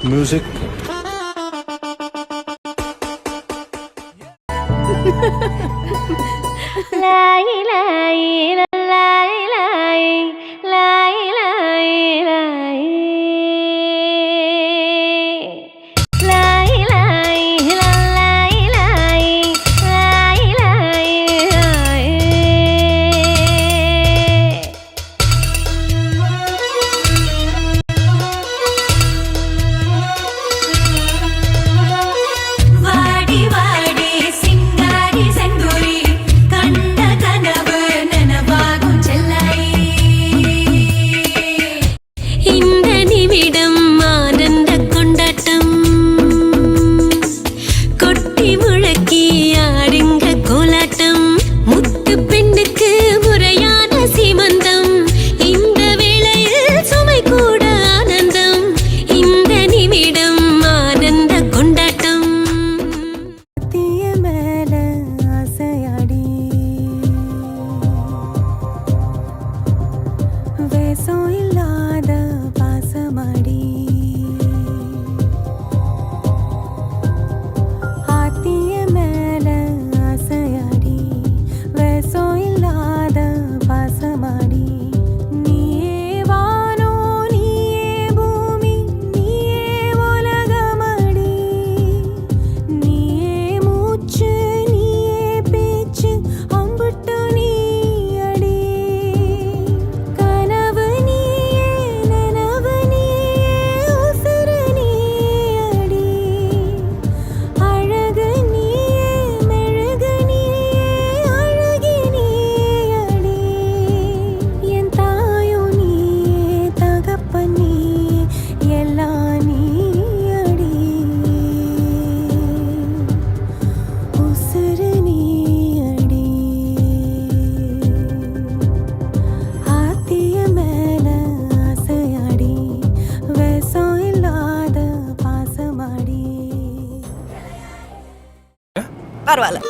Music. பரவாயில்ல.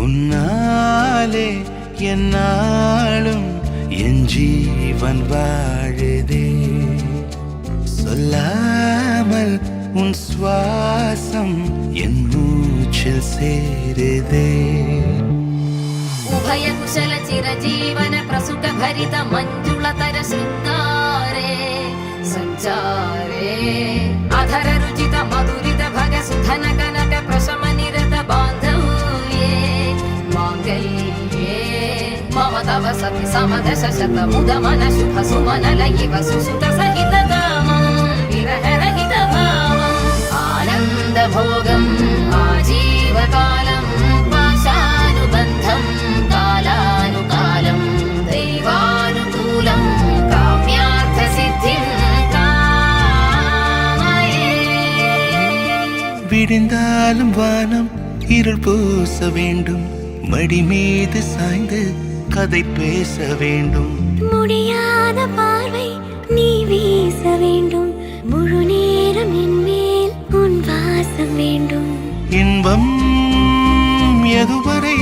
உன்னாலே என்னாலும் என் ஜீவன் வாழுதே, சொல்லாமல் உன் சுவாசம் என் மூச்சில் சேருதே. உபய குஷல சிரஜீவன பிரசுக பரித மஞ்சுளதர சிருங்காரே சஞ்சாரே அதர ருஜித மதுரித भग सुधन कनक प्रशम निरत बांधव्ये मांगल्ये मम तव सति समदश शत मुद मन शुभ सुमन लयिव सुसुत सहित गामं विरह रहित भावं आनंद भोगं आजीवकालं पाशानुबन्धं कालानुकालं दैवानुकूलं काम्यार्थ सिद्धिं விடிந்தாலும் வானம் இருள் பூச வேண்டும், மடி மீது சாய்ந்து கதை பேச வேண்டும், முடியாத பார்வை நீ வீச வேண்டும், முழு நேரம் என் மேல் உன் வாசம் வேண்டும். இன்பம் எதுவரை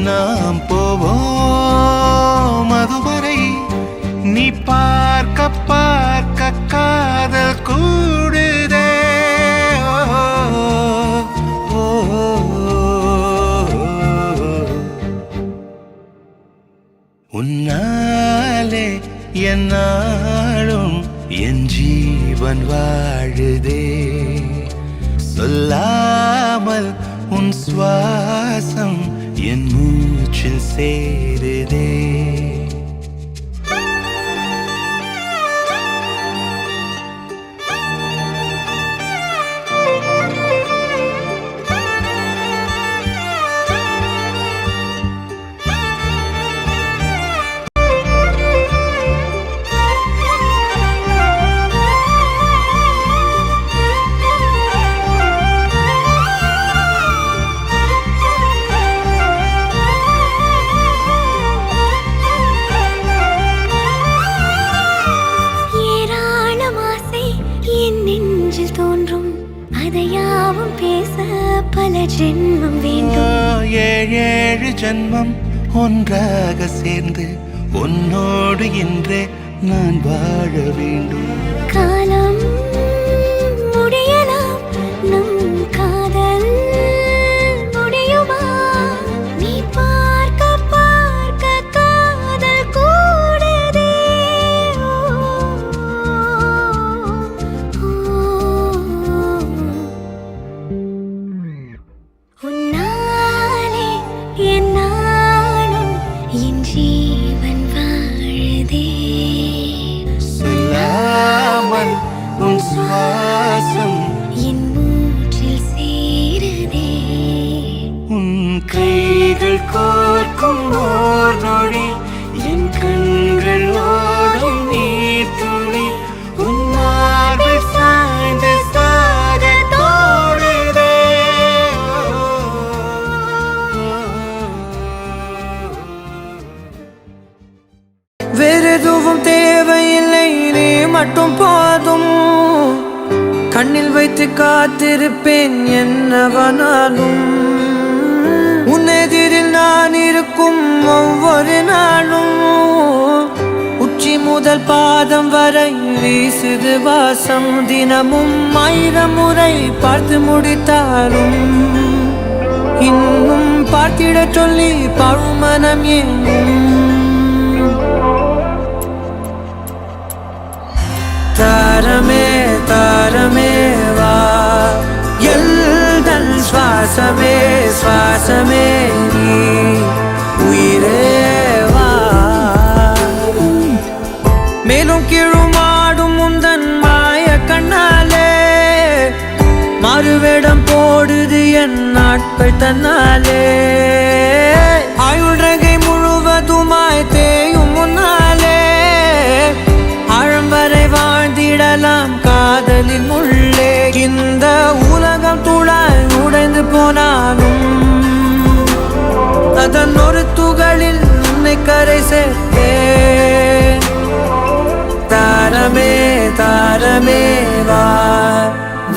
நாம் போவோம் அதுவரை நீ பார்க்க பார்க்க காதல் கூடுதே. உன்னாலே என்னாலும் என் ஜீவன் வாழுதே, சொல்லாமல் உன் சுவாசம் என் மூச்சில் சேருதே. பல ஜென்மம் வேண்டும். ஏழு ஜென்மம் ஒன்றாக சேர்ந்து உன்னோடு இன்றே நான் வாழ வேண்டும். காலம் முடியலாம், நம் காதல் முடியுமா? நீ பார்க்க பார்க்க காதல் கூடுதே. உன்னாலே என் நாளும் என் ஜீவன் வாழுதே. சொல்லாமல் உன் சுவாசம் என் மூச்சில் சேருதே. உன் கைகள் கோர்க்கும் ஓர் நொடி என் கண்கள் ஓடும் நீர் துளி உன் மார்பில் சாய்ந்து சாக தோடுதே. வேறெதுவும் தேவையில்லை, நீ மட்டும் போதும். கண்ணில் வைத்து காத்திருப்பேன் என்னவனாலும். உன்னெதிரில் நான் இருக்கும் ஒவ்வொரு நாளும். உச்சி முதல் பாதம் வரை வீசுது வாசம். தினமும் 1000 முறை பார்த்து முடித்தாலும் இன்னும் பார்த்திடச் சொல்லி பழுமனம் ஏங்கும். தாரமே தாரமே வா, எல்தல் சுவாசமே சுவாசமே நீ, உயிரே வா. மேலும் கீழுமாடும் முந்தன் மாய கண்ணாலே மாறுவேடம் போடுது என் நாட்கள் தன்னாலே. ஆயுள் ரகை முழுவதுமாய் தேயும் முன்னாலே ஆழம் வரை வாழ்ந்திடலாம் காதலின் உள்ளே. இந்த உலகம் துளாய் உடைந்து போனாலும் அதன் ஒரு துகளில் உன்னை கரை சேர்த்தேன். தாரமே தாரமே வா,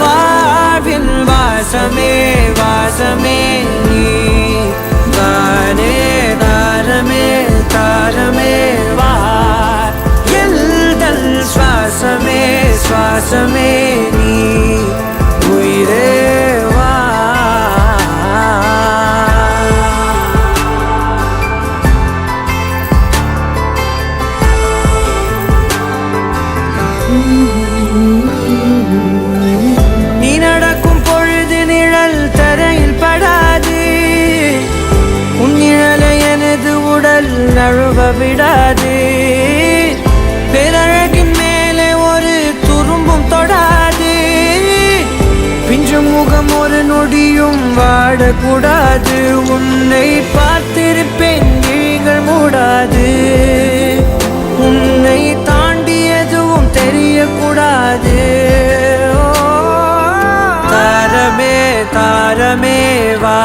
வாழ்வின் வாசமே வாசமே நீ தானே. தாரமே தாரமே வா, எல்தல் சுவாசமே சுவாசமே நீ, உயிரே வா. நீ நடக்கும் பொழுது நிழல் தரையில் படாது. உன் நிழலை எனது உடல் நழுவ விடாது. பேரழகின் மேலே ஒரு துரும்பும் தொடாது. பிஞ்சு முகம் ஒரு நொடியும் வாடக்கூடாது. உன்னை பார்த்திருப்பேன் விழிகள் மூடாது. உன்னை தாண்டி எதுவும் தெரியக்கூடாது. தாரமே தாரமே வா,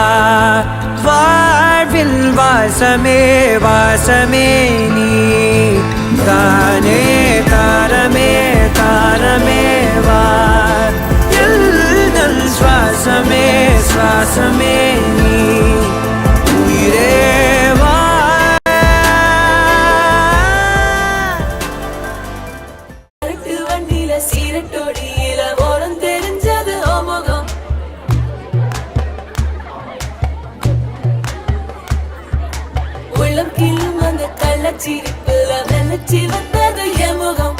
வாழ்வில் வாசமே வாசமே நீ தானே. தாரமே தாரமே வா, எல்தல் சுவாசமே சுவாசமே நீ, உயிரே வா. வண்டியில சீரட்டோடியில ஓரம் தெரிஞ்சது ஓமுகம். உள்ளம் கிள்ளும் அந்த கள்ளச்சிரிப்புல நினைச்சு வந்தது என் முகம்.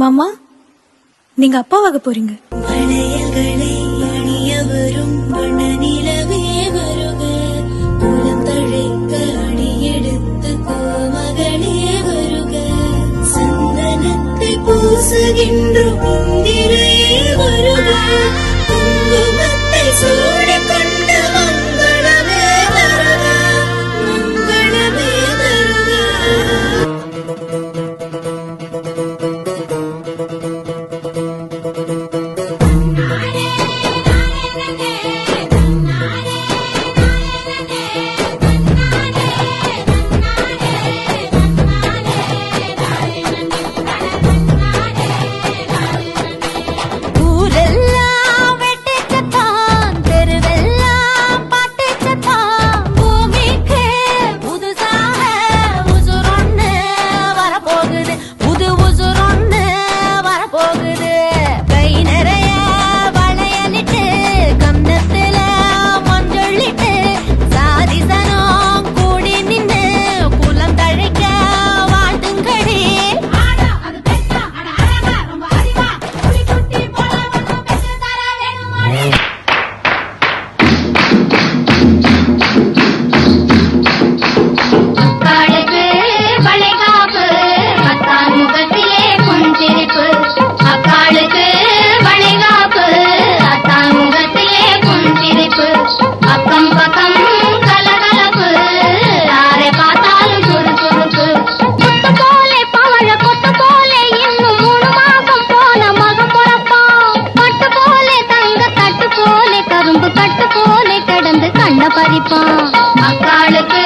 மாமா நீங்க அப்பாவாக போறீங்க. வளையல்களை அணிய வரும் வண்ண நிலவே வருக, புலம் தழைக்க அடியெடுத்து கோமகளே வருக, சந்தனத்தை பூசுகின்ற இந்திரையே வருக, குங்குமத்தை சூடிக்கொண்ட மங்களமே வருக, மங்களமே வருக. ஊரெல்லாம் வெட்டிச்சத்தான், தெருவெல்லாம் பாட்டுச்சத்தான், பூமிக்கு புதுசாக உசுரொன்னு வரப்போகுது, புது உசுரொன்னு வரப்போகுது. கை நிறைய வளையலிட்டு, கன்னத்துல மஞ்சள்ளிட்டு, சாதிசனம் கூடி நின்னு குலம் தழைக்க வாழ்த்துங்கடி. அக்காளுக்கு வளைகாப்பு, அத்தான் முகத்திலே புன்சிரிப்பு. அக்காளுக்கு வளைகாப்பு, அத்தான் முகத்திலே புன்சிரிப்பு. அக்கம் பக்கம் கலகலப்பு, யாரை பார்த்தாலும் சுறுசுறுப்பு. கொத்து போலே பவழ கொத்து போலே இன்னும் 3 மாசம் போன மகம் பிறப்பான். பட்டு போலே தங்க தட்டு போலே கரும்பு கட்டு போலே கடந்து கண்ண பறிப்பான். அக்காளுக்கு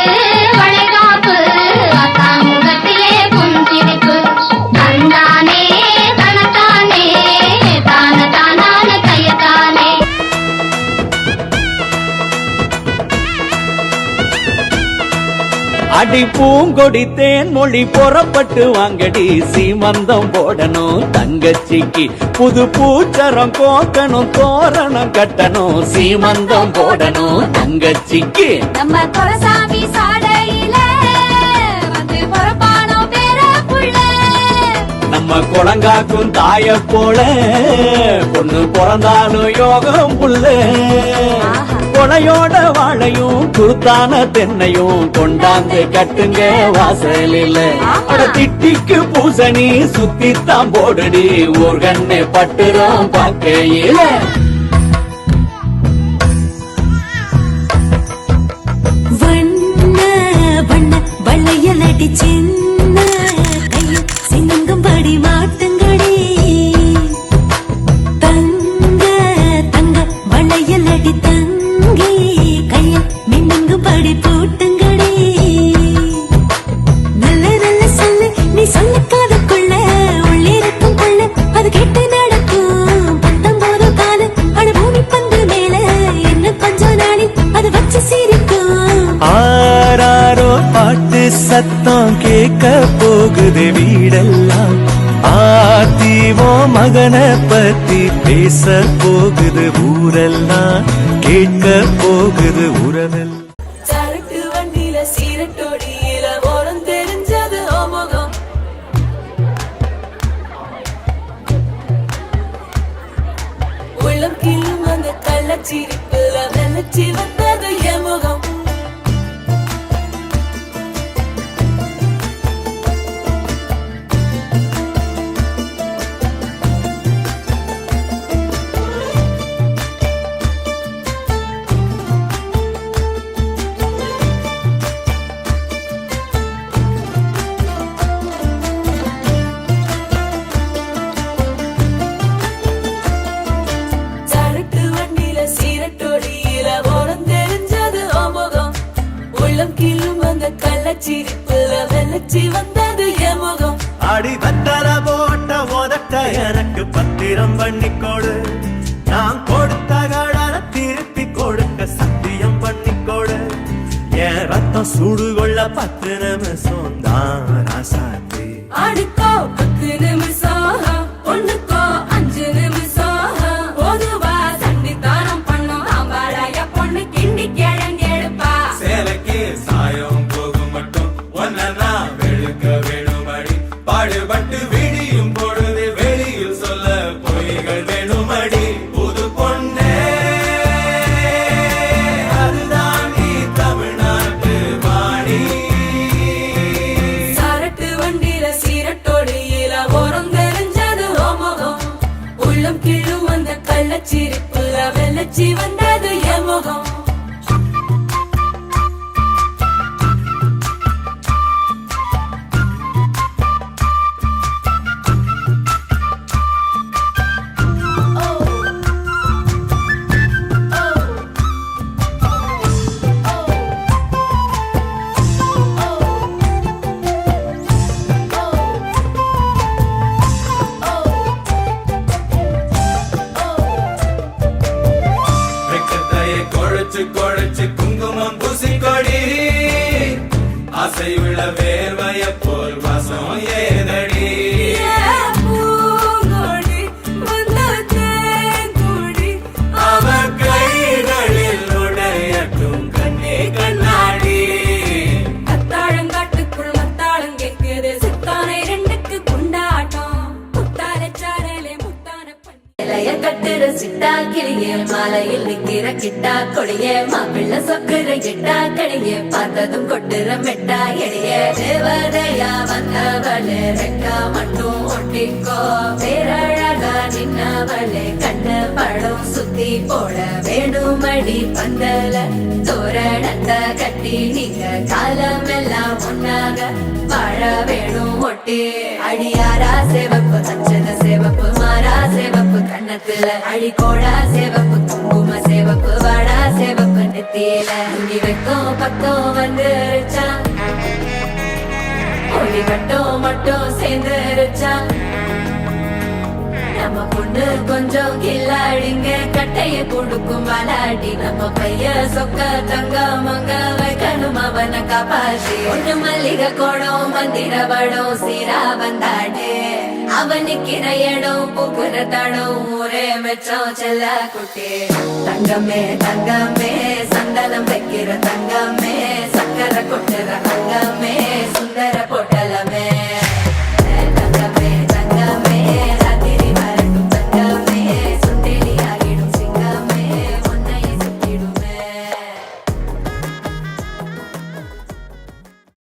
வளைகாப்பு, அத்தான் முகத்திலே புன்சிரிப்பு. தந்தானே தனத்தானே, தான தானான கையத்தானே. அடி பூங்கொடி தேன் மொழி புறப்பட்டு வாங்கடி, சீமந்தம் போடணும் தங்கச்சிக்கு, புது பூச்சரம் கோக்கணும், தோரணம் கட்டணும், சீமந்தம் போடணும் தங்கச்சிக்கு. நம்ம கொலசாமி சாடையில வந்து பொறப்பானோ பேர புள்ள, நம்ம குளங்காக்கும் தாய போல பொண்ணு பிறந்தாலும் யோகம் புள்ள. கொலையோட வாழையும் குருத்தான தென்னையும் கொண்டாந்து கட்டுங்க வாசலில். அட திட்டிக்கு பூசணி சுத்தித்தான் போடுடி, ஊர்கண்ணே பட்டுரும் பார்க்கையில. வண்ண வண்ண வளையலடி சின்ன கையில் சின்னங்கும்படி மாட்டுங்கடி, தங்க தங்க வளையலடி தங்கி கையில் மின்னுங்கும்படி பூட்டுங்கடி. நல்ல நல்ல சொல்லு நீ சொல்லக்காதக்குள்ள உள்ளிருக்கும் கொள்ள, அது கேட்டு நடக்கும் 19 கால. அட பூமி பந்து மேல என்ன கொஞ்ச நாளில் அது வச்சு சிரிக்கும். ஆராரோ பாட்டு சத்தம் கேட்க போகுது வீடெல்லாம், ஆத்திவோ மகனை பத்தி பேச போகுது ஊரெல்லாம், கேட்க போகுது உறவெல்லாம். சரட்டு வண்டியில சீரட்டோடியில ஓரம் தெரிஞ்சது ஓமுகம். உள்ளம் கிள்ளும் அந்த கள்ளச்சிரிப்புல வெள்ளச்சி வந்தது எமுகம். சரட்டு வண்டியில சீரட்டோடியில ஓரம் தெரிஞ்சது ஓமுகம். உள்ளம் கிள்ளும் அந்த கள்ளச்சிரிப்புல வெள்ளச்சி வந்தது எமுகம். அடி வத்தல போட்ட உதட்ட எனக்கு பத்திரம் பண்ணிக்கோடு, நான் கொடுத்த கடன திருப்பி கொடுக்க சத்தியம் பண்ணிக்கோடு. என் ரத்தம் சூடு கொள்ள 10 நிமிஷம் தான் ராசாத்தி. ஆடுக்கோ 10 நிமிஷம், பொண்ணுக்கோ 5 நிமிஷம். பொதுவா சண்டித்தானம் பண்ணும் ஆம்பாளைய பொண்ணு கிண்டி கிழங்கெடுப்பா. சேலைக்கு சாயம் போகும் மட்டும் ஒன்னா வெளுக்க வேணும்படி பாடுபட்டு விடியும் பொழுது கள்ளச்சிரிப்புல வெள்ளச்சி வந்தது என் முகம் வெக்கத்தையை குழைச்சு குழைச்சு குங்குமம் பூசிக்கொடி அசைவுள்ள வேர்வைய போல் வாசம் ஏதடி பூங்கொடி வந்த தேன்கொடி அவ கைகளில் உடையட்டும் கண்ணே கண்ணாடி கத்தாழங்காட்டுக்குள் மத்தாளம் கேட்குது சித்தானை ரெண்டுக்கு குண்டாட்டம் முத்தால சாரலே முத்தான இலைய கட்டுற சிட்டா கிளியே மாலையில் நிக்கிற கிட்டா கொடியே மாப்பிள்ள சொக்குற கிட்டா கடியே பார்த்ததும் கொட்டுற மெட்டா எடிய தேவதையா வந்தவளே ரெக்கா மட்டும் ஒட்டிக்கோ பேரழகா நின்னவளே கண்ணு படம் சுத்தி போட வேணுமடி பந்தல தோரணத்தை கட்டி நீங்க காலமெல்லாம் ஒன்னாக வாழ வேணும் ஒட்டி அடியாரா சேவப்பு அச்சத சேவப்பு மாறா சேவப்பு கண்ணத்துல அடிக்கோடா சேவப்பு குங்கும சேவப்பு வாடா சேவப்பு நெத்தியில துணி வைக்கும் பக்கம் வந்துருச்சா ஒளி மட்டும் சேர்ந்துருச்சா நம்ம பொண்ணு கொஞ்சம் கில்லாடிங்க கட்டைய கொடுக்கும் வாலாடி நம்ம பைய சொக்க தங்க மங்க வைக்கணும் அவனை காப்பாசி ஒண்ணு மல்லிகை கோடம் மந்திர வடம் சீரா வந்தாடே அவனுக்கிற இடம் பூக்குற தடம் ஊரே மெச்சம் செல்ல குட்டி தங்கமே தங்கமே சந்தனம் வைக்கிற தங்கமே சக்கரை கொட்டுற தங்கமே